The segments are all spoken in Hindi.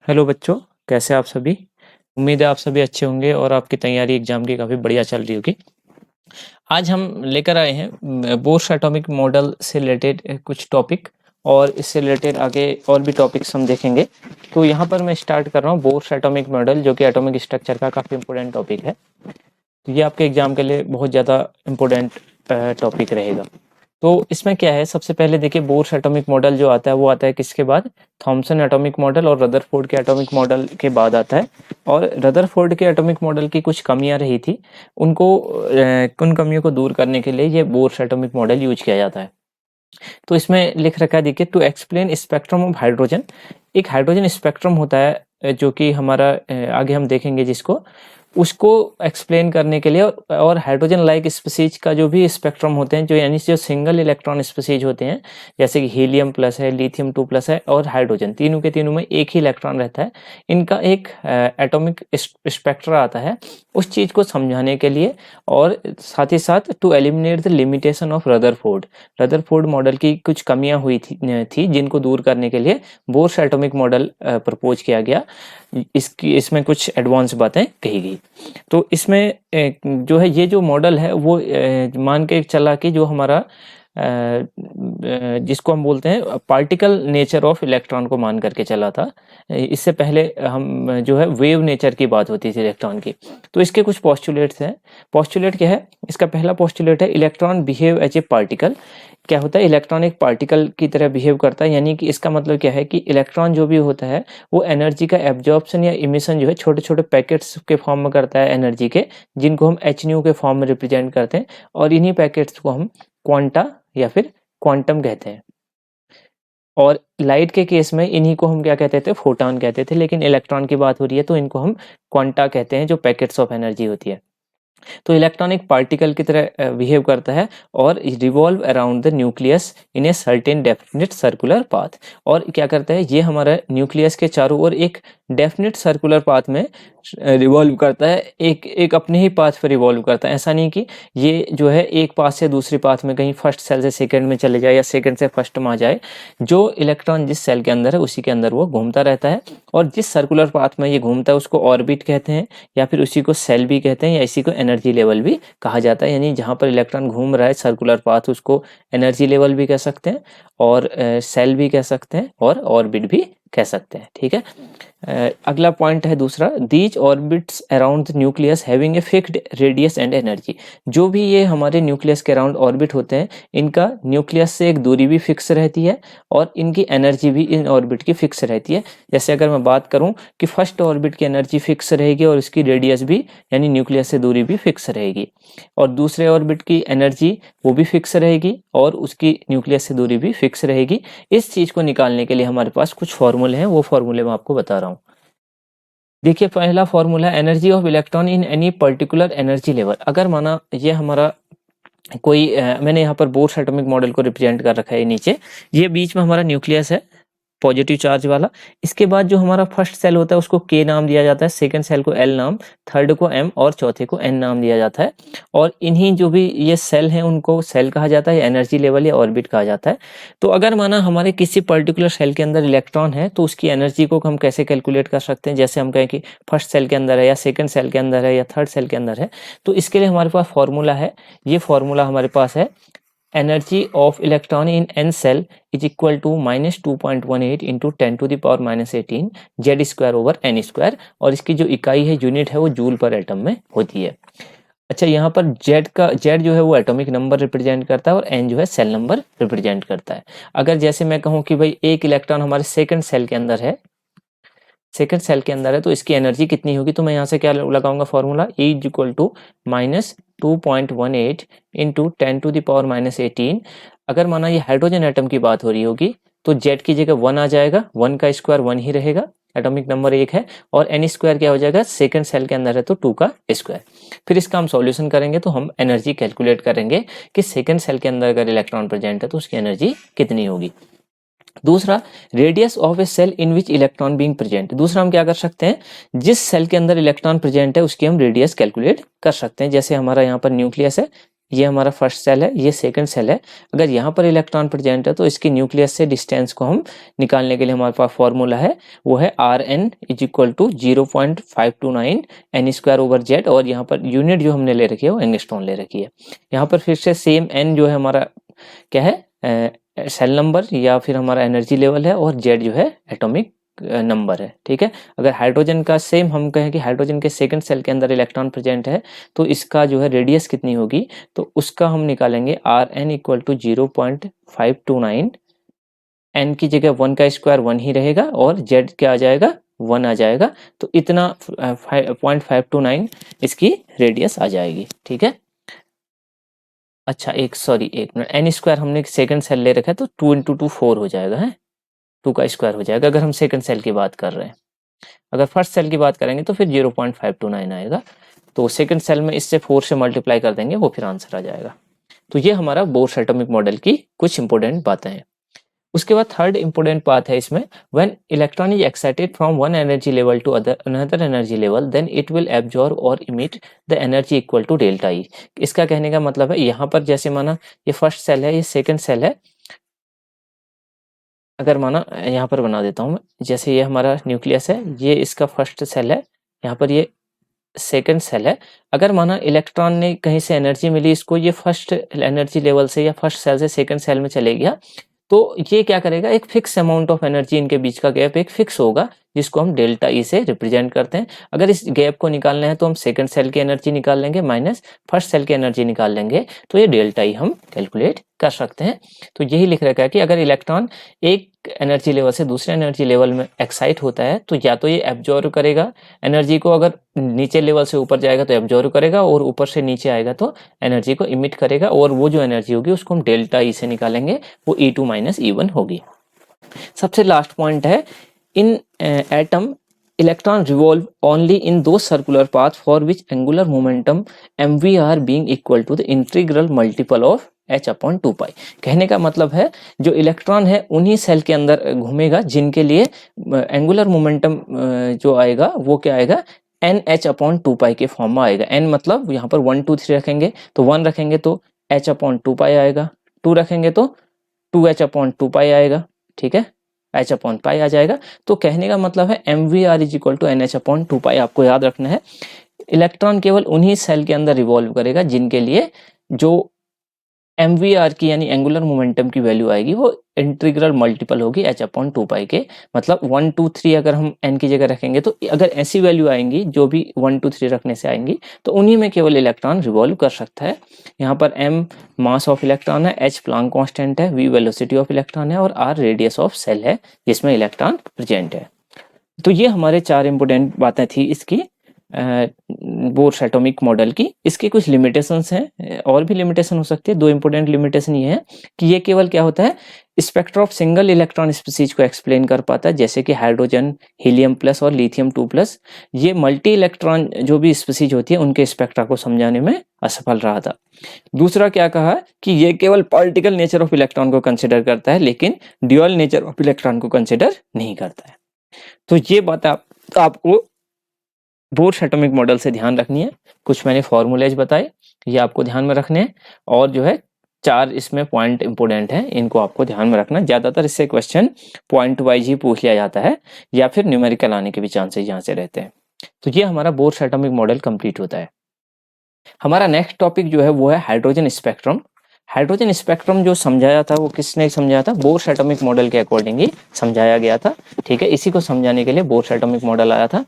हेलो बच्चों, कैसे आप सभी। उम्मीद है आप सभी अच्छे होंगे और आपकी तैयारी एग्जाम की काफ़ी बढ़िया चल रही होगी। आज हम लेकर आए हैं बोर्स एटॉमिक मॉडल से रिलेटेड कुछ टॉपिक और इससे रिलेटेड आगे और भी टॉपिक्स हम देखेंगे। तो यहाँ पर मैं स्टार्ट कर रहा हूँ बोर्स एटॉमिक मॉडल, जो कि एटॉमिक स्ट्रक्चर का काफ़ी इंपॉर्टेंट टॉपिक है। तो ये आपके एग्जाम के लिए बहुत ज़्यादा इम्पोर्टेंट टॉपिक रहेगा। तो इसमें क्या है, सबसे पहले देखिए बोर्स एटॉमिक मॉडल जो आता है वो आता है किसके बाद, थॉमसन एटॉमिक मॉडल और रदरफोर्ड के एटॉमिक मॉडल के बाद आता है। और रदरफोर्ड के एटॉमिक मॉडल की कुछ कमियां रही थी, उनको उन कमियों को दूर करने के लिए ये बोर्स एटॉमिक मॉडल यूज किया जाता है। तो इसमें लिख रखा है, देखिए, to explain spectrum of hydrogen. एक हाइड्रोजन स्पेक्ट्रम होता है जो कि हमारा आगे हम देखेंगे जिसको, उसको एक्सप्लेन करने के लिए और हाइड्रोजन लाइक स्पीसीज का जो भी स्पेक्ट्रम होते हैं, जो यानी जो सिंगल इलेक्ट्रॉन स्पीसीज होते हैं, जैसे कि हीलियम प्लस है, लिथियम 2 प्लस है और हाइड्रोजन, तीनों के तीनों में एक ही इलेक्ट्रॉन रहता है। इनका एक एटॉमिक स्पेक्ट्रा आता है उस चीज़ को समझाने के लिए, और साथ ही साथ to eliminate the limitation of Rutherford. Rutherford model की कुछ कमियां हुई थी जिनको दूर करने के लिए बोर्स एटॉमिक मॉडल प्रपोज किया गया। इसमें कुछ एडवांस बातें कही गई। तो इसमें जो है ये जो मॉडल है वो मान के चला कि जो हमारा जिसको हम बोलते हैं पार्टिकल नेचर ऑफ इलेक्ट्रॉन को मान करके चला था। इससे पहले हम जो है वेव नेचर की बात होती थी इलेक्ट्रॉन की। तो इसके कुछ पोस्टुलेट्स हैं। पोस्टुलेट क्या है, इसका पहला पोस्टुलेट है electron behave as a particle. क्या होता है, इलेक्ट्रॉन एक पार्टिकल की तरह बिहेव करता है, यानी कि इसका मतलब क्या है कि इलेक्ट्रॉन जो भी होता है वो एनर्जी का एब्जॉर्प्शन या इमिशन जो है छोटे छोटे पैकेट्स के फॉर्म में करता है एनर्जी के, जिनको हम एच न्यू के फॉर्म में रिप्रेजेंट करते हैं। और इन्हीं पैकेट्स को हम क्वांटा या फिर क्वांटम कहते हैं। और लाइट के केस में इन्हीं को हम क्या कहते थे, फोटॉन कहते थे, लेकिन इलेक्ट्रॉन की बात हो रही है तो इनको हम क्वांटा कहते हैं, जो पैकेट्स ऑफ एनर्जी होती है। तो इलेक्ट्रॉन एक पार्टिकल की तरह बिहेव करता है और revolve around the nucleus in a certain definite circular path. और क्या करता है, ये हमारा न्यूक्लियस के चारों ओर एक डेफिनेट सर्कुलर पाथ में रिवॉल्व करता है, एक एक अपने ही पाथ पर रिवॉल्व करता है। ऐसा नहीं कि ये जो है एक पाथ से दूसरी पाथ में कहीं फर्स्ट सेल से सेकंड में चले जाए या सेकंड से फर्स्ट में आ जाए। जो इलेक्ट्रॉन जिस सेल के अंदर है उसी के अंदर वो घूमता रहता है, और जिस सर्कुलर पाथ में ये घूमता है उसको ऑर्बिट कहते हैं, या फिर उसी को सेल भी कहते हैं, या इसी को एनर्जी लेवल भी कहा जाता है। यानी जहाँ पर इलेक्ट्रॉन घूम रहा है सर्कुलर पाथ, उसको एनर्जी लेवल भी कह सकते हैं, और सेल भी कह सकते हैं, और ऑर्बिट भी कह सकते हैं। ठीक है। अगला पॉइंट है दूसरा, these orbits around the nucleus having a fixed radius and energy. जो भी ये हमारे न्यूक्लियस के अराउंड ऑर्बिट होते हैं, इनका न्यूक्लियस से एक दूरी भी फिक्स रहती है और इनकी एनर्जी भी इन ऑर्बिट की फिक्स रहती है। जैसे अगर मैं बात करूं कि फर्स्ट ऑर्बिट की एनर्जी फिक्स रहेगी और इसकी रेडियस भी, यानी न्यूक्लियस से दूरी भी फिक्स रहेगी, और दूसरे ऑर्बिट की एनर्जी वो भी फिक्स रहेगी और उसकी न्यूक्लियस से दूरी भी फिक्स रहेगी। इस चीज को निकालने के लिए हमारे पास कुछ फॉर्मूले हैं, वो फॉर्मूले मैं आपको बता रहा हूँ। देखिए, पहला formula, energy of electron in any particular energy level. अगर माना ये हमारा कोई मैंने यहाँ पर बोर्स एटॉमिक मॉडल को रिप्रेजेंट कर रखा है नीचे, ये बीच में हमारा न्यूक्लियस है पॉजिटिव चार्ज वाला। इसके बाद जो हमारा फर्स्ट सेल होता है उसको के नाम दिया जाता है, सेकंड सेल को एल नाम, थर्ड को एम और चौथे को एन नाम दिया जाता है। और इन्हीं जो भी ये सेल हैं उनको सेल कहा जाता है, एनर्जी लेवल या ऑर्बिट कहा जाता है। तो अगर माना हमारे किसी पर्टिकुलर सेल के अंदर इलेक्ट्रॉन है तो उसकी एनर्जी को हम कैसे कैलकुलेट कर सकते हैं, जैसे हम कहें कि फर्स्ट सेल के अंदर है या सेकंड सेल के अंदर है या थर्ड सेल के अंदर है। तो इसके लिए हमारे पास फॉर्मूला है, ये फॉर्मूला हमारे पास है, energy of electron in n cell is equal to -2.18 into 10 to the power -18 z square over n square, और इसकी जो इकाई है, यूनिट है, वो जूल पर एटम में होती है। अच्छा, यहाँ पर z जो है वो एटॉमिक नंबर रिप्रेजेंट करता है और n जो है सेल नंबर रिप्रेजेंट करता है। अगर जैसे मैं कहूँ कि भाई एक इलेक्ट्रॉन हमारे सेकंड सेल के अंदर है, सेकंड सेल के अंदर है, तो इसकी एनर्जी कितनी होगी, तो मैं यहाँ से क्या लगाऊंगा formula, E is equal to -2.18 into 10 to the power -18। अगर माना ये हाइड्रोजन एटम की बात हो रही होगी तो जेड की जगह 1 आ जाएगा, 1 का स्क्वायर 1 ही रहेगा, एटॉमिक नंबर 1 है, और एन स्क्वायर क्या हो जाएगा, सेकंड सेल के अंदर है तो 2 का स्क्वायर। फिर इसका हम सॉल्यूशन करेंगे तो हम एनर्जी कैलकुलेट करेंगे कि सेकंड सेल के अंदर अगर इलेक्ट्रॉन प्रेजेंट है तो उसकी एनर्जी कितनी होगी। दूसरा, radius of a cell in which electron being present. दूसरा हम क्या कर सकते हैं, जिस सेल के अंदर इलेक्ट्रॉन प्रेजेंट है उसकी हम रेडियस कैलकुलेट कर सकते हैं। जैसे हमारा यहाँ पर न्यूक्लियस है, ये हमारा फर्स्ट सेल है, ये सेकंड सेल है। अगर यहाँ पर इलेक्ट्रॉन प्रेजेंट है तो इसकी न्यूक्लियस से डिस्टेंस को हम निकालने के लिए हमारे पास फॉर्मूला है, वो है Rn = 0.529 n²/z, और यहाँ पर यूनिट जो हमने ले रखी है वो एंगस्ट्रॉन ले रखी है। यहाँ पर फिर से सेम n जो है हमारा क्या है, सेल नंबर या फिर हमारा एनर्जी लेवल है, और z जो है एटॉमिक नंबर है। ठीक है, अगर हाइड्रोजन का सेम हम कहें कि हाइड्रोजन के सेकंड सेल के अंदर इलेक्ट्रॉन प्रेजेंट है तो इसका जो है रेडियस कितनी होगी, तो उसका हम निकालेंगे Rn = 0.529, n की जगह 1 का स्क्वायर 1 ही रहेगा और z क्या आ जाएगा, 1 आ जाएगा, तो इतना 0.529 इसकी रेडियस आ जाएगी। ठीक है, अच्छा एक मिनट, n स्क्वायर हमने सेकंड सेल ले रखा है तो 2 × 2 4 हो जाएगा, है 2 का स्क्वायर हो जाएगा अगर हम सेकंड सेल की बात कर रहे हैं। अगर फर्स्ट सेल की बात करेंगे तो फिर 0.529 आएगा, तो सेकंड सेल में इससे 4 से मल्टीप्लाई कर देंगे, वो फिर आंसर आ जाएगा। तो ये हमारा बोर्स एटॉमिक मॉडल की कुछ इंपॉर्टेंट बातें हैं। उसके बाद थर्ड इंपॉर्टेंट बात है इसमें, when electron is excited from one energy level to another energy level then it will absorb और emit the energy equal to delta E. इसका कहने का मतलब है, यहाँ पर जैसे माना ये फर्स्ट सेल है, ये सेकंड सेल है, अगर माना यहाँ पर बना देता हूँ मैं, जैसे ये हमारा न्यूक्लियस है, ये इसका फर्स्ट सेल है, यहाँ पर ये सेकंड सेल है। अगर माना इलेक्ट्रॉन ने कहीं से एनर्जी मिली इसको, ये फर्स्ट एनर्जी लेवल से या फर्स्ट सेल से सेकंड सेल में चले गया, तो ये क्या करेगा, एक फिक्स अमाउंट ऑफ एनर्जी, इनके बीच का गैप एक फिक्स होगा जिसको हम डेल्टा ई से रिप्रेजेंट करते हैं। अगर इस गैप को निकालना है तो हम सेकंड सेल की एनर्जी निकाल लेंगे माइनस फर्स्ट सेल की एनर्जी निकाल लेंगे, तो ये डेल्टा ई हम कैलकुलेट कर सकते हैं। तो यही लिख रखा है कि अगर इलेक्ट्रॉन एक एनर्जी लेवल से दूसरे एनर्जी लेवल में एक्साइट होता है तो या तो ये एब्जॉर्व करेगा एनर्जी को, अगर नीचे लेवल से ऊपर जाएगा तो एब्जॉर्व करेगा, और ऊपर से नीचे आएगा तो एनर्जी को इमिट करेगा, और वो जो एनर्जी होगी उसको हम डेल्टा ई से निकालेंगे, वो E2 - E1 होगी। सबसे लास्ट पॉइंट है, in atom electron revolve only in दो circular path for which angular momentum mvr being equal to the integral multiple of h/2π। कहने का मतलब है, जो इलेक्ट्रॉन है उन्हीं सेल के अंदर घूमेगा जिनके लिए एंगुलर मोमेंटम जो आएगा वो क्या आएगा, nh/2π के फॉर्म में आएगा। n मतलब यहाँ पर 1 2 3 रखेंगे तो 1 रखेंगे तो h/2π आएगा, 2 रखेंगे तो 2h/2π आएगा, ठीक है, h/π आ जाएगा। तो कहने का मतलब है mvr = nh/2π। आपको याद रखना है, इलेक्ट्रॉन केवल उन्हीं सेल के अंदर रिवॉल्व करेगा जिनके लिए जो mvr की यानी एंगुलर मोमेंटम की वैल्यू आएगी वो इंटीग्रल मल्टीपल होगी h/2π के। मतलब 1 2 3 अगर हम n की जगह रखेंगे तो अगर ऐसी वैल्यू आएंगी जो भी 1 2 3 रखने से आएंगी तो उन्हीं में केवल इलेक्ट्रॉन रिवॉल्व कर सकता है। यहाँ पर m मास ऑफ इलेक्ट्रॉन है, h प्लैंक कांस्टेंट है, v वेलोसिटी ऑफ इलेक्ट्रॉन है, और r रेडियस ऑफ सेल है जिसमें इलेक्ट्रॉन प्रेजेंट है। तो ये हमारे 4 इंपोर्टेंट बातें थी इसकी बोर्स एटॉमिक मॉडल की। इसकी कुछ लिमिटेशंस हैं, और भी लिमिटेशन हो सकती है। 2 इंपोर्टेंट लिमिटेशन ये है कि ये केवल क्या होता है, spectra of single electron species को एक्सप्लेन कर पाता है, जैसे कि हाइड्रोजन, हीलियम प्लस और लिथियम 2+। ये मल्टी इलेक्ट्रॉन जो भी स्पीसीज होती है उनके स्पेक्ट्रा को समझाने में असफल रहा था। दूसरा क्या कहा कि ये केवल पार्टिकल नेचर ऑफ इलेक्ट्रॉन को कंसिडर करता है लेकिन ड्यूअल नेचर ऑफ इलेक्ट्रॉन को कंसिडर नहीं करता है। तो ये बात आपको बोर्स एटॉमिक मॉडल से ध्यान रखनी है। कुछ मैंने फॉर्मूलेज बताए, ये आपको ध्यान में रखने हैं, और जो है 4 इसमें पॉइंट इंपोर्टेंट हैं, इनको आपको ध्यान में रखना। ज्यादातर इससे क्वेश्चन पॉइंट वाइज ही पूछ लिया जाता है या फिर न्यूमेरिकल आने के भी चांसेस यहाँ से रहते हैं। तो ये हमारा बोर्स एटॉमिक मॉडल कंप्लीट होता है। हमारा नेक्स्ट टॉपिक जो है वो है हाइड्रोजन स्पेक्ट्रम। हाइड्रोजन स्पेक्ट्रम जो समझाया था वो किसने समझाया था, बोर्स एटॉमिक मॉडल के अकॉर्डिंग ही समझाया गया था, ठीक है। इसी को समझाने के लिए बोर्स एटॉमिक मॉडल आया था।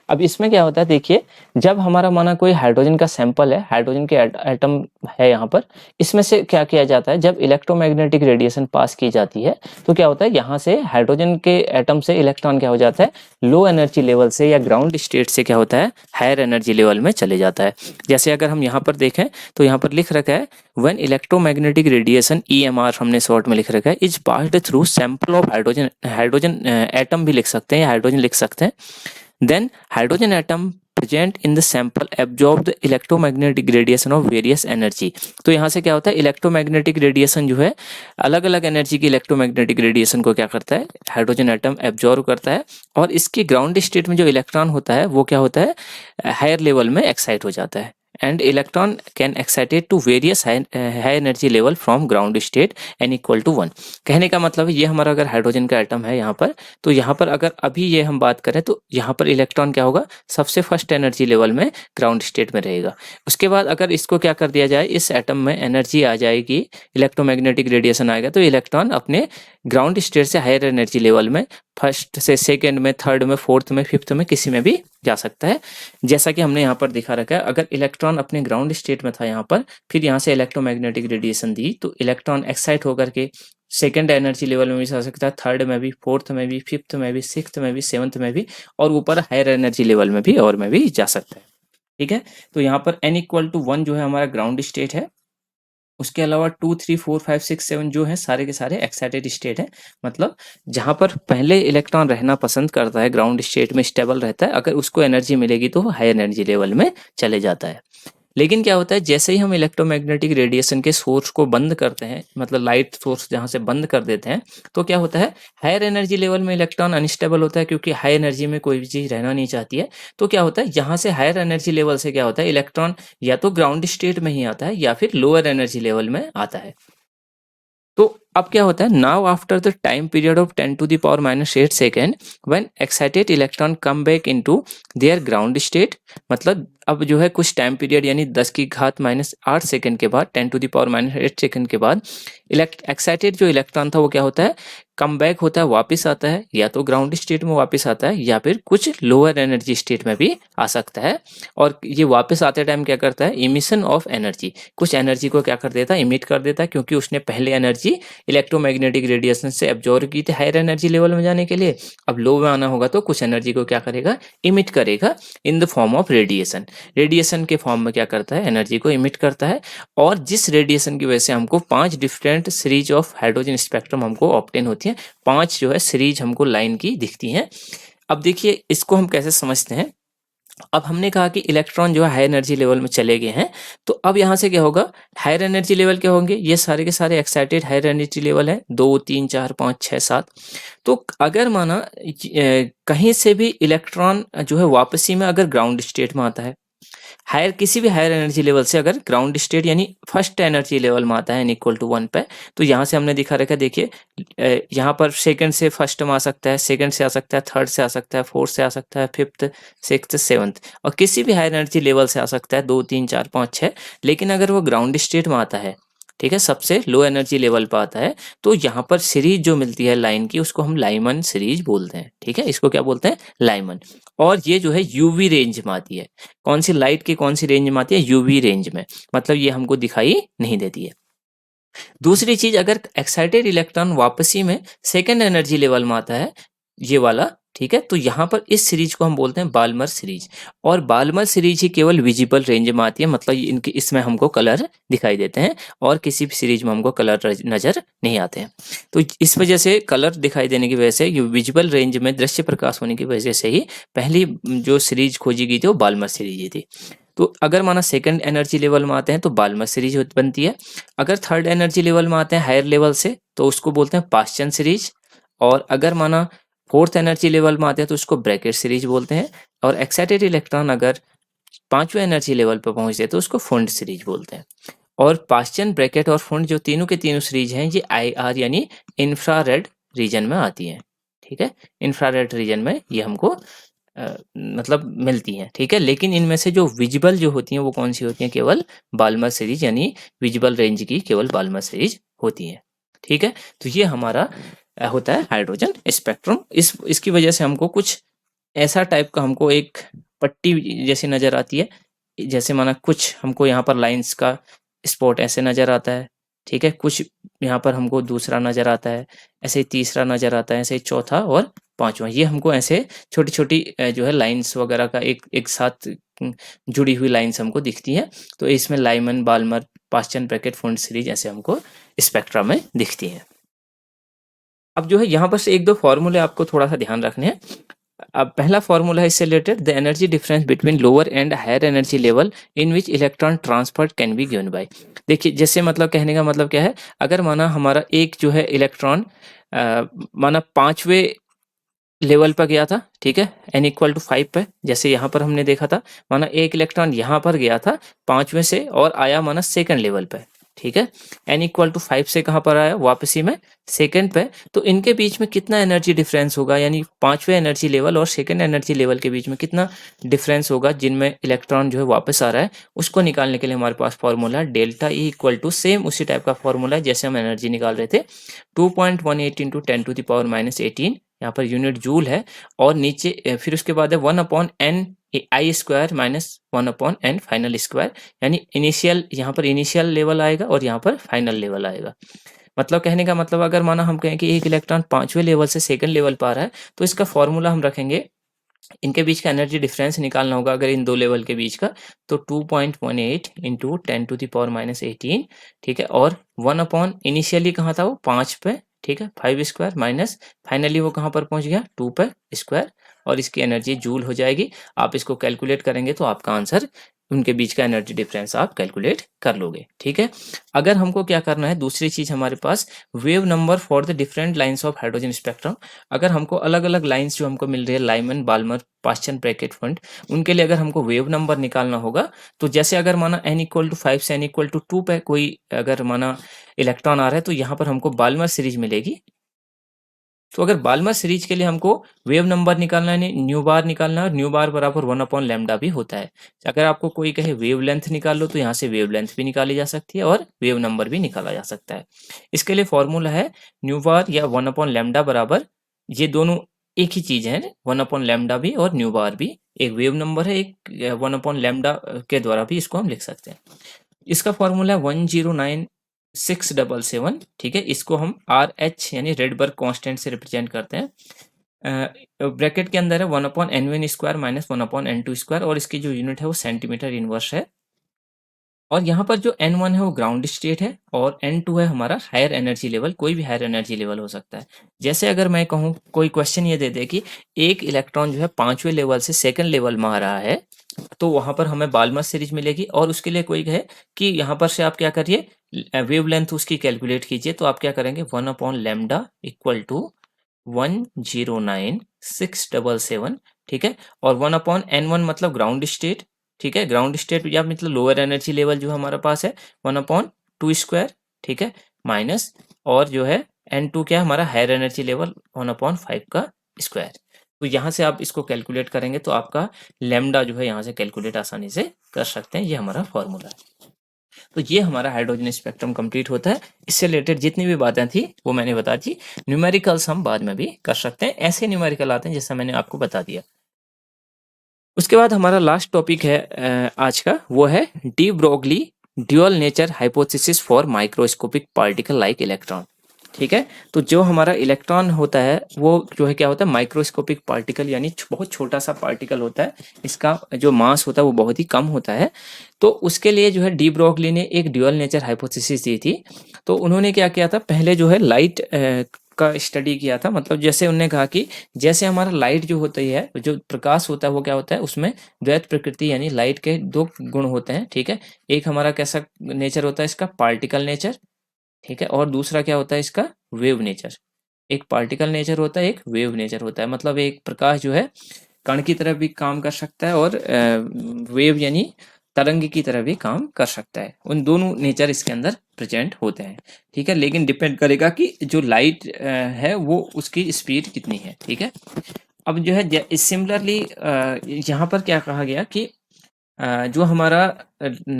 अब इसमें क्या होता है, देखिए, जब हमारा माना कोई हाइड्रोजन का सैंपल है, हाइड्रोजन के एटम है यहाँ पर, इसमें से क्या किया जाता है, जब इलेक्ट्रोमैग्नेटिक रेडिएशन पास की जाती है तो क्या होता है, यहाँ से हाइड्रोजन के एटम से इलेक्ट्रॉन क्या हो जाता है, लो एनर्जी लेवल से या ग्राउंड स्टेट से क्या होता है, हायर एनर्जी लेवल में चले जाता है। जैसे अगर हम यहाँ पर देखें तो यहाँ पर लिख रखा है व्हेन इलेक्ट्रोमैग्नेटिक रेडिएशन EMR हमने शॉर्ट में लिख रखा है is passed through sample of hydrogen atom भी लिख सकते हैं या हाइड्रोजन लिख सकते हैं, then hydrogen atom present in the sample absorb the electromagnetic radiation of various energy. तो यहाँ से क्या होता है, इलेक्ट्रोमैग्नेटिक रेडिएशन जो है, अलग अलग एनर्जी की इलेक्ट्रोमैग्नेटिक रेडिएशन को क्या करता है, हाइड्रोजन एटम एब्जॉर्ब करता है, और इसकी ग्राउंड स्टेट में जो इलेक्ट्रॉन होता है वो क्या होता है, हायर लेवल में एक्साइट हो जाता है। and electron can excited to various high energy level from ground state n equal to 1। कहने का मतलब है ये हमारा अगर हाइड्रोजन का एटम है यहाँ पर, तो यहाँ पर अगर अभी ये हम बात करें तो यहाँ पर इलेक्ट्रॉन क्या होगा, सबसे फर्स्ट एनर्जी लेवल में ग्राउंड स्टेट में रहेगा। उसके बाद अगर इसको क्या कर दिया जाए, इस एटम में एनर्जी आ जाएगी, इलेक्ट्रोमैग्नेटिक रेडिएशन आएगा, तो इलेक्ट्रॉन अपने ग्राउंड स्टेट से हायर एनर्जी लेवल में फर्स्ट से सेकेंड में, थर्ड में, फोर्थ में, फिफ्थ में किसी में भी जा सकता है। जैसा कि हमने यहाँ पर दिखा रखा है, अगर इलेक्ट्रॉन अपने ग्राउंड स्टेट में था यहाँ पर, फिर यहाँ से इलेक्ट्रोमैग्नेटिक रेडिएशन दी, तो इलेक्ट्रॉन एक्साइट होकर के सेकेंड एनर्जी लेवल में भी जा सकता है, थर्ड में भी, फोर्थ में भी, फिफ्थ में भी, सिक्स्थ में भी, सेवंथ में भी, और ऊपर हायर एनर्जी लेवल में भी और में भी जा सकता है। ठीक है, तो यहाँ पर n इक्वल टू 1 जो है हमारा ग्राउंड स्टेट है। उसके अलावा 2, 3, 4, 5, 6, 7 जो है सारे के सारे एक्साइटेड स्टेट है, मतलब जहां पर पहले इलेक्ट्रॉन रहना पसंद करता है, ग्राउंड स्टेट में स्टेबल रहता है, अगर उसको एनर्जी मिलेगी तो वो हाई एनर्जी लेवल में चले जाता है। लेकिन क्या होता है, जैसे ही हम इलेक्ट्रोमैग्नेटिक रेडिएशन के सोर्स को बंद करते हैं, मतलब लाइट सोर्स जहां से बंद कर देते हैं, तो क्या होता है, हायर एनर्जी लेवल में इलेक्ट्रॉन अनस्टेबल होता है, क्योंकि हाई एनर्जी में कोई भी चीज रहना नहीं चाहती है। तो क्या होता है, यहाँ से हायर एनर्जी लेवल से क्या होता है, इलेक्ट्रॉन या तो ग्राउंड स्टेट में ही आता है या फिर लोअर एनर्जी लेवल में आता है। तो अब क्या होता है, now after the time period of 10⁻⁻8 second when excited electron come back into their ground state, मतलब अब जो है कुछ टाइम पीरियड यानी 10⁻⁸ सेकेंड के बाद, 10⁻⁸ सेकेंड के बाद एक्साइटेड जो इलेक्ट्रॉन था वो क्या होता है, कम बैक होता है, वापस आता है, या तो ग्राउंड स्टेट में वापस आता है या फिर कुछ लोअर एनर्जी स्टेट में भी आ सकता है। और ये वापस आते टाइम क्या करता है, इमिशन ऑफ एनर्जी, कुछ एनर्जी को क्या कर देता है, इमिट कर देता है, क्योंकि उसने पहले एनर्जी इलेक्ट्रोमैग्नेटिक रेडिएशन से एब्जॉर्ब की थी हायर एनर्जी लेवल में जाने के लिए। अब लो में आना होगा तो कुछ एनर्जी को क्या करेगा, इमिट करेगा in the form of radiation. Radiation के फॉर्म में क्या करता है, एनर्जी को इमिट करता है। और जिस रेडिएशन की वजह से हमको 5 different series of hydrogen spectrum हमको ऑब्टेन होती है, 5 जो है सीरीज हमको लाइन की दिखती हैं। अब देखिए इसको हम कैसे समझते हैं। अब हमने कहा कि इलेक्ट्रॉन जो है हाई एनर्जी लेवल में चले गए हैं, तो अब यहाँ से क्या होगा, हायर एनर्जी लेवल क्या होंगे, ये सारे के सारे एक्साइटेड हायर एनर्जी लेवल है, 2, 3, 4, 5, 6, 7। तो अगर माना कहीं से भी इलेक्ट्रॉन जो है वापसी में अगर ग्राउंड स्टेट में आता है, हायर किसी भी हायर एनर्जी लेवल से अगर ग्राउंड स्टेट यानी फर्स्ट एनर्जी लेवल में आता है n इक्वल टू 1 पे, तो यहाँ से हमने दिखा रखा है, देखिए यहाँ पर सेकंड से फर्स्ट में आ सकता है, सेकंड से आ सकता है, थर्ड से आ सकता है, फोर्थ से आ सकता है, फिफ्थ, सिक्स्थ, सेवंथ, और किसी भी हायर एनर्जी लेवल से आ सकता है, 2, 3, 4, 5, 6। लेकिन अगर वो ग्राउंड स्टेट में आता है, ठीक है, सबसे लो एनर्जी लेवल पर आता है, तो यहाँ पर सीरीज जो मिलती है लाइन की, उसको हम लाइमन सीरीज बोलते हैं। ठीक है, इसको क्या बोलते हैं, लाइमन। और ये जो है यूवी रेंज में आती है। कौन सी लाइट की कौन सी रेंज में आती है, यूवी रेंज में, मतलब ये हमको दिखाई नहीं देती है। दूसरी चीज, अगर एक्साइटेड इलेक्ट्रॉन वापसी में सेकेंड एनर्जी लेवल में आता है, ये वाला, ठीक है, तो यहाँ पर इस सीरीज को हम बोलते हैं बाल्मर सीरीज। और बाल्मर सीरीज ही केवल विजिबल रेंज में आती है, मतलब इनकी इसमें हमको कलर दिखाई देते हैं, और किसी भी सीरीज में हमको कलर नजर नहीं आते हैं। तो इस वजह से कलर दिखाई देने की वजह से, ये विजिबल रेंज में दृश्य प्रकाश होने की वजह से ही पहली जो सीरीज खोजी गई थी वो बाल्मर सीरीज ही थी। तो अगर माना सेकंड एनर्जी लेवल में आते हैं तो बाल्मर सीरीज बनती है। अगर थर्ड एनर्जी लेवल में आते हैं हायर लेवल से, तो उसको बोलते हैं पास्चन सीरीज। और अगर माना फोर्थ एनर्जी लेवल में आते हैं तो उसको ब्रैकेट सीरीज बोलते हैं। और एक्साइटेड इलेक्ट्रॉन अगर पांचवें एनर्जी लेवल पर पहुंचते हैं तो उसको फुंड सीरीज बोलते हैं। और पास्चन, ब्रैकेट और फुंड जो तीनों के तीनों सीरीज हैं, ये IR यानी इंफ्रारेड रीजन में आती हैं। ठीक है, इंफ्रारेड रीजन में ये हमको मतलब मिलती हैं। ठीक है, लेकिन इनमें से जो विजिबल जो होती हैं वो कौन सी होती हैं, केवल बाल्मर सीरीज, यानी विजिबल रेंज की केवल बाल्मर सीरीज होती हैं। ठीक है, तो ये हमारा होता है हाइड्रोजन स्पेक्ट्रम। इसकी वजह से हमको कुछ ऐसा टाइप का हमको एक पट्टी जैसी नजर आती है, जैसे माना कुछ हमको यहाँ पर लाइंस का स्पॉट ऐसे नजर आता है। ठीक है, कुछ यहाँ पर हमको दूसरा नजर आता है, ऐसे ही तीसरा नजर आता है, ऐसे ही चौथा और पांचवा, ये हमको ऐसे छोटी छोटी जो है लाइंस वगैरह का एक साथ जुड़ी हुई लाइंस हमको दिखती हैं। तो इसमें Lyman, Balmer, Paschen, Brackett, Pfund series ऐसे हमको स्पेक्ट्रम में दिखती हैं। अब जो है यहाँ पर से एक दो फॉर्मूले आपको थोड़ा सा ध्यान रखने हैं। अब पहला फॉर्मूला है इससे related, the energy difference between lower and higher energy level in which electron transfer can be given by. देखिए जैसे मतलब कहने का मतलब क्या है, अगर माना हमारा एक जो है इलेक्ट्रॉन माना पांचवें लेवल पर गया था, ठीक है, n इक्वल टू 5 पे, जैसे यहाँ पर हमने देखा था, माना एक इलेक्ट्रॉन यहाँ पर गया था 5वें से और आया माना सेकंड लेवल पे, ठीक है, n इक्वल टू 5 से कहाँ पर आया, वापसी में सेकंड पे, तो इनके बीच में कितना एनर्जी डिफरेंस होगा, यानी 5वें एनर्जी लेवल और सेकंड एनर्जी लेवल के बीच में कितना डिफरेंस होगा जिनमें इलेक्ट्रॉन जो है वापस आ रहा है, उसको निकालने के लिए हमारे पास formula delta E equal to same उसी टाइप का फॉर्मूला है जैसे हम एनर्जी निकाल रहे थे, 2.18 इंटू 10⁻⁻18, यहाँ पर यूनिट जूल है, और नीचे फिर उसके बाद है 1/n I square minus 1/n final square, यानी इनिशियल, यहाँ पर इनिशियल लेवल आएगा और यहाँ पर फाइनल लेवल आएगा। मतलब कहने का मतलब अगर माना हम कहें कि एक इलेक्ट्रॉन 5वें लेवल से सेकंड लेवल पर आ रहा है, तो इसका फॉर्मूला हम रखेंगे, इनके बीच का एनर्जी डिफरेंस निकालना होगा अगर इन दो लेवल के बीच का, तो 2.18 इंटू 10⁻⁻18, ठीक है, और 1 इनिशियली कहाँ था वो 5 पे, ठीक है, 5 स्क्वायर माइनस फाइनली वो कहाँ पर पहुंच गया 2 पे स्क्वायर, और इसकी एनर्जी जूल हो जाएगी। आप इसको कैलकुलेट करेंगे तो आपका आंसर, उनके बीच का एनर्जी डिफरेंस आप कैलकुलेट कर लोगे, ठीक है। अगर हमको क्या करना है, दूसरी चीज हमारे पास wave number for the different lines of hydrogen spectrum, अगर हमको अलग अलग लाइंस जो हमको मिल रही है, Lyman, Balmer, Paschen, Brackett, Pfund, उनके लिए अगर हमको वेव नंबर निकालना होगा, तो जैसे अगर माना n इक्वल टू 5 से n इक्वल टू 2 पे कोई अगर माना इलेक्ट्रॉन आ रहा है, तो यहाँ पर हमको बाल्मर सीरीज मिलेगी। तो अगर बाल्मर सीरीज के लिए हमको वेव नंबर निकालना है, न्यू बार निकालना है, न्यू बार बराबर 1/λ भी होता है। अगर आपको कोई कहे वेव लेंथ निकाल लो, तो यहाँ से वेव लेंथ भी निकाली जा सकती है और वेव नंबर भी निकाला जा सकता है। इसके लिए फॉर्मूला है न्यू बार या 1/λ बराबर, ये दोनों एक ही चीज है, 1/λ भी और न्यू बार भी एक वेव नंबर है, एक 1/λ के द्वारा भी इसको हम लिख सकते हैं। इसका फॉर्मूला है 109677, ठीक है, इसको हम RH यानी रेडबर्ग कांस्टेंट से रिप्रेजेंट करते हैं। ब्रैकेट के अंदर है 1/n1 square minus 1/n2 square, और इसकी जो यूनिट है वो सेंटीमीटर इनवर्स है। और यहाँ पर जो n1 है वो ग्राउंड स्टेट है और n2 है हमारा हायर एनर्जी लेवल, कोई भी हायर एनर्जी लेवल हो सकता है। जैसे अगर मैं कहूँ, कोई क्वेश्चन ये दे दे कि एक इलेक्ट्रॉन जो है 5वें लेवल से सेकंड लेवल में आ रहा है, तो वहां पर हमें बाल्मर सीरीज मिलेगी, और उसके लिए कोई कहे कि यहाँ पर से आप क्या करिए, वेव लेंथ उसकी कैलकुलेट कीजिए, तो आप क्या करेंगे 1/λ इक्वल टू 109677, ठीक है, और 1/n1 मतलब ग्राउंड स्टेट, ठीक है, ग्राउंड स्टेट या मतलब लोअर एनर्जी लेवल जो हमारे पास है 1/2 स्क्वायर, ठीक है, माइनस, और जो है n2 क्या है हमारा हायर एनर्जी लेवल 1/5 का स्क्वायर। तो यहाँ से आप इसको कैलकुलेट करेंगे तो आपका लैम्डा जो है यहाँ से कैलकुलेट आसानी से कर सकते हैं। ये हमारा फॉर्मूला है। तो ये हमारा हाइड्रोजन स्पेक्ट्रम कंप्लीट होता है। इससे रिलेटेड जितनी भी बातें थी वो मैंने बता दी। न्यूमेरिकल्स हम बाद में भी कर सकते हैं, ऐसे न्यूमेरिकल आते हैं जैसा मैंने आपको बता दिया। उसके बाद हमारा लास्ट टॉपिक है आज का, वो है D Broglie dual nature hypothesis for microscopic particle like electron, ठीक है। तो जो हमारा इलेक्ट्रॉन होता है वो जो है क्या होता है, माइक्रोस्कोपिक पार्टिकल, यानी बहुत छोटा सा पार्टिकल होता है, इसका जो मास होता है वो बहुत ही कम होता है। तो उसके लिए जो है डी ब्रोगली ने एक ड्यूअल नेचर हाइपोथेसिस दी थी। तो उन्होंने क्या किया था, पहले जो है लाइट का स्टडी किया था, मतलब जैसे उन्होंने कहा कि जैसे हमारा लाइट जो होता है, जो प्रकाश होता है वो क्या होता है, उसमें द्वैत प्रकृति यानी लाइट के दो गुण होते हैं, ठीक है। एक हमारा कैसा नेचर होता है इसका, पार्टिकल नेचर, ठीक है, और दूसरा क्या होता है इसका, वेव नेचर। एक पार्टिकल नेचर होता है, एक वेव नेचर होता है, मतलब एक प्रकाश जो है कण की तरह भी काम कर सकता है और वेव यानी तरंग की तरह भी काम कर सकता है। उन दोनों नेचर इसके अंदर प्रेजेंट होते हैं, ठीक है, लेकिन डिपेंड करेगा कि जो लाइट है वो उसकी स्पीड कितनी है, ठीक है। अब जो है सिमिलरली यहाँ पर क्या कहा गया कि जो हमारा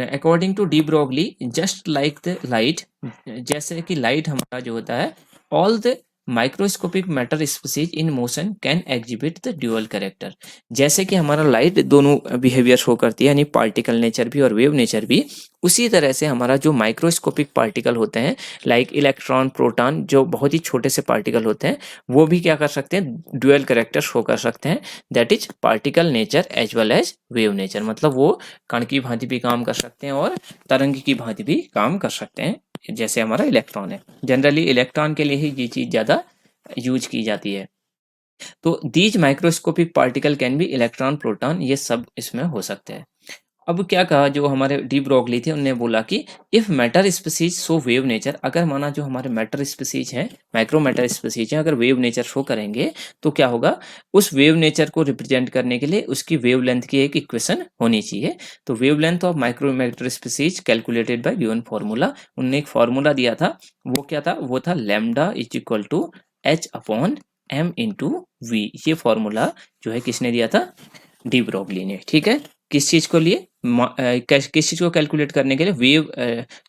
according to de Broglie just like the light, जैसे कि लाइट हमारा जो होता है, all the microscopic matter species in motion can exhibit the dual character. जैसे कि हमारा लाइट दोनों बिहेवियर शो करती है, यानी पार्टिकल नेचर भी और वेव नेचर भी, उसी तरह से हमारा जो माइक्रोस्कोपिक पार्टिकल होते हैं लाइक इलेक्ट्रॉन, प्रोटॉन, जो बहुत ही छोटे से पार्टिकल होते हैं, वो भी क्या कर सकते हैं, ड्यूअल कैरेक्टर शो कर सकते हैं, that is particle nature as well as wave nature. मतलब वो कण की भांति भी काम कर सकते हैं और तरंग की भांति भी काम कर सकते हैं, जैसे हमारा इलेक्ट्रॉन है। जनरली इलेक्ट्रॉन के लिए ही ये चीज ज्यादा यूज की जाती है। तो these microscopic particle can be electron, proton, ये सब इसमें हो सकते हैं। अब क्या कहा जो हमारे डी ब्रोगली थे, उन्होंने बोला कि if matter species show wave nature, अगर माना जो हमारे मैटर स्पीसीज हैं, माइक्रो मैटर स्पीसीज हैं, अगर वेव नेचर शो करेंगे तो क्या होगा, उस वेव नेचर को रिप्रेजेंट करने के लिए उसकी वेव लेंथ की एक इक्वेशन होनी चाहिए। तो wave length of micro matter species calculated by given formula, उन्होंने एक फार्मूला दिया था, वो क्या था, वो था lambda is equal to H upon M into V. ये फॉर्मूला जो है किसने दिया था, डी ब्रोगली ने। ठीक है, किस चीज को लिए, किस चीज को कैलकुलेट करने के लिए, वेव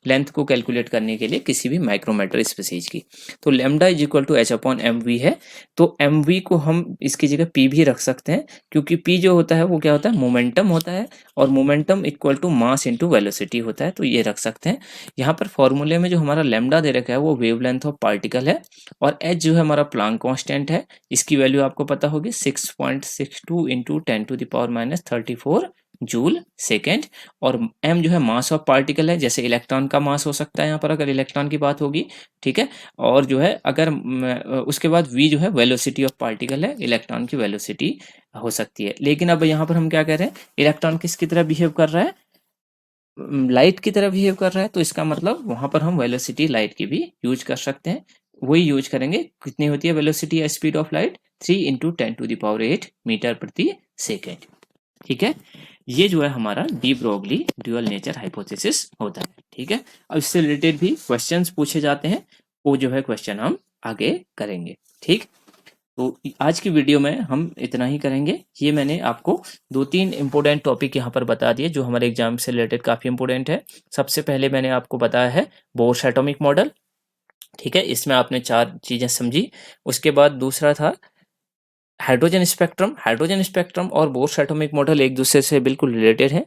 लेंथ को कैलकुलेट करने के लिए किसी भी माइक्रोमीटर स्पीसीज की। तो lambda is equal to H upon M V है, तो एम वी को हम इसकी जगह पी भी रख सकते हैं, क्योंकि पी जो होता है वो क्या होता है, मोमेंटम होता है, और momentum equal to mass into velocity होता है, तो ये रख सकते हैं। यहाँ पर फॉर्मूले में जो हमारा लैम्डा दे रखा है वो वेव लेंथ ऑफ पार्टिकल है, और एच जो है हमारा प्लांक कांस्टेंट है, इसकी वैल्यू आपको पता होगी 6.62 इंटू 10⁻34 जूल सेकेंड, और m जो है मास ऑफ पार्टिकल है, जैसे इलेक्ट्रॉन का मास हो सकता है यहाँ पर अगर इलेक्ट्रॉन की बात होगी। ठीक है, और जो है अगर उसके बाद v जो है वेलोसिटी ऑफ पार्टिकल है, इलेक्ट्रॉन की वेलोसिटी हो सकती है। लेकिन अब यहाँ पर हम क्या कह रहे हैं, इलेक्ट्रॉन किसकी तरह बिहेव कर रहा है, लाइट की तरह बिहेव कर रहा है, तो इसका मतलब वहां पर हम वेलोसिटी लाइट की भी यूज कर सकते हैं, वही यूज करेंगे। कितनी होती है वेलोसिटी या speed of light, 3 into 10⁸ metre प्रति सेकेंड। ठीक है, ये जो है हमारा de Broglie dual nature hypothesis होता है। ठीक है, अब इससे रिलेटेड भी क्वेश्चंस पूछे जाते हैं, वो जो है क्वेश्चन हम आगे करेंगे। ठीक, तो आज की वीडियो में हम इतना ही करेंगे। ये मैंने आपको 2-3 इंपॉर्टेंट टॉपिक यहाँ पर बता दिए जो हमारे एग्जाम से रिलेटेड काफ़ी इंपॉर्टेंट है। सबसे पहले मैंने आपको बताया है बोर्स एटॉमिक मॉडल। ठीक है, इसमें आपने 4 चीज़ें समझी। उसके बाद दूसरा था हाइड्रोजन स्पेक्ट्रम। हाइड्रोजन स्पेक्ट्रम और बोर्स एटॉमिक मॉडल एक दूसरे से बिल्कुल रिलेटेड है।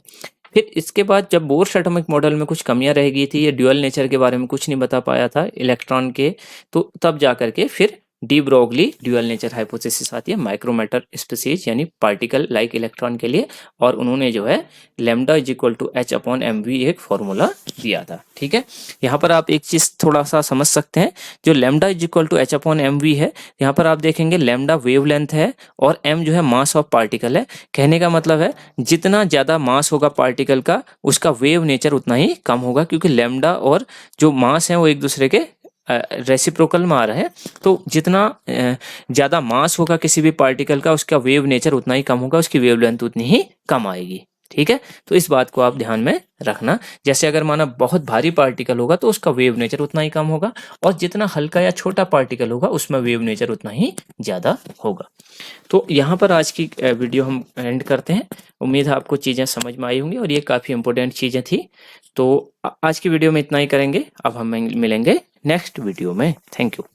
फिर इसके बाद जब बोर्स एटॉमिक मॉडल में कुछ कमियां रह गई थी, ये ड्यूअल नेचर के बारे में कुछ नहीं बता पाया था इलेक्ट्रॉन के, तो तब जा करके फिर de Broglie dual nature hypothesis आती है माइक्रो मैटर स्पीसीज यानी पार्टिकल लाइक इलेक्ट्रॉन के लिए, और उन्होंने जो है lambda is equal to H upon M V एक फॉर्मूला दिया था। ठीक है, यहाँ पर आप एक चीज थोड़ा सा समझ सकते हैं, जो lambda is equal to H upon M V है, यहाँ पर आप देखेंगे लैम्डा वेव लेंथ है और एम जो है मास ऑफ पार्टिकल है। कहने का मतलब है जितना ज्यादा मास होगा पार्टिकल का, उसका वेव नेचर उतना ही कम होगा, क्योंकि लैम्डा और जो मास है वो एक दूसरे के रेसिप्रोकल में आ रहा है। तो जितना ज़्यादा मास होगा किसी भी पार्टिकल का, उसका वेव नेचर उतना ही कम होगा, उसकी वेव लेंथ उतनी ही कम आएगी। ठीक है, तो इस बात को आप ध्यान में रखना। जैसे अगर माना बहुत भारी पार्टिकल होगा तो उसका वेव नेचर उतना ही कम होगा, और जितना हल्का या छोटा पार्टिकल होगा उसमें वेव नेचर उतना ही ज़्यादा होगा। तो यहाँ पर आज की वीडियो हम एंड करते हैं। उम्मीद है आपको चीज़ें समझ में आई होंगी, और ये काफ़ी इंपॉर्टेंट चीज़ें थी। तो आज की वीडियो में इतना ही करेंगे, अब हम मिलेंगे नेक्स्ट वीडियो में। Thank you.